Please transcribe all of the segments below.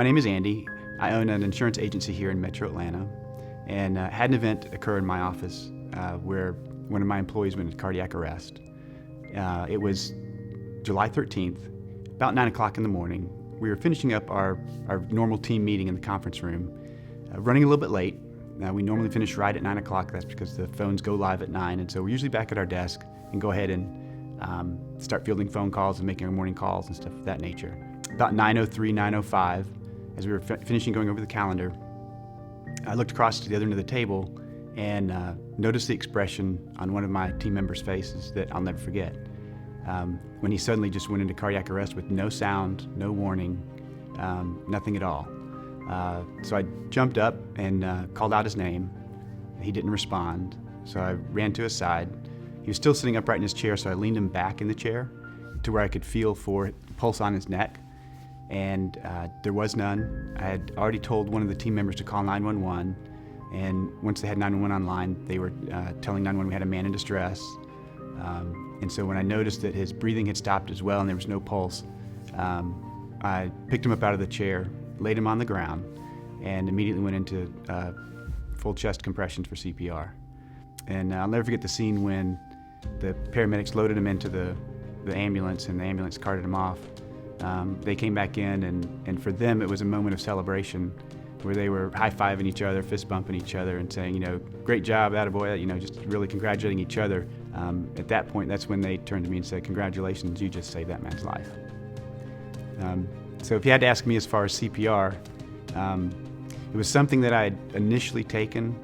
My name is Andy. I own an insurance agency here in Metro Atlanta, and had an event occur in my office where one of my employees went into cardiac arrest. It was July 13th, about 9 o'clock in the morning. We were finishing up our normal team meeting in the conference room, running a little bit late. We normally finish right at 9 o'clock. That's because the phones go live at 9, and so we're usually back at our desk and go ahead and start fielding phone calls and making our morning calls and stuff of that nature. About 9:03, 9:05, as we were finishing going over the calendar, I looked across to the other end of the table and noticed the expression on one of my team members' faces that I'll never forget. When he suddenly just went into cardiac arrest with no sound, no warning, nothing at all. So I jumped up and called out his name. He didn't respond, so I ran to his side. He was still sitting upright in his chair, so I leaned him back in the chair to where I could feel for pulse on his neck, and there was none. I had already told one of the team members to call 911, and once they had 911 online, they were telling 911 we had a man in distress. And so when I noticed that his breathing had stopped as well and there was no pulse, I picked him up out of the chair, laid him on the ground, and immediately went into full chest compressions for CPR. And I'll never forget the scene when the paramedics loaded him into the ambulance and the ambulance carted him off. They came back in, and for them it was a moment of celebration where they were high-fiving each other, fist-bumping each other, and saying, great job, attaboy, just really congratulating each other. At that point, that's when they turned to me and said, congratulations, you just saved that man's life. So if you had to ask me as far as CPR, it was something that I had initially taken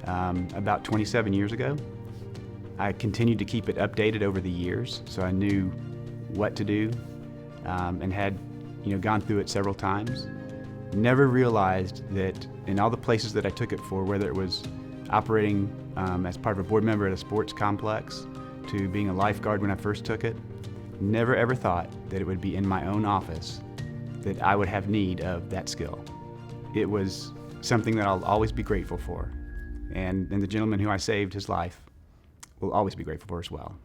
about 27 years ago. I continued to keep it updated over the years, so I knew what to do and had gone through it several times. Never realized that in all the places that I took it for, whether it was operating as part of a board member at a sports complex to being a lifeguard when I first took it, never ever thought that it would be in my own office that I would have need of that skill. It was something that I'll always be grateful for, and the gentleman who I saved his life will always be grateful for as well.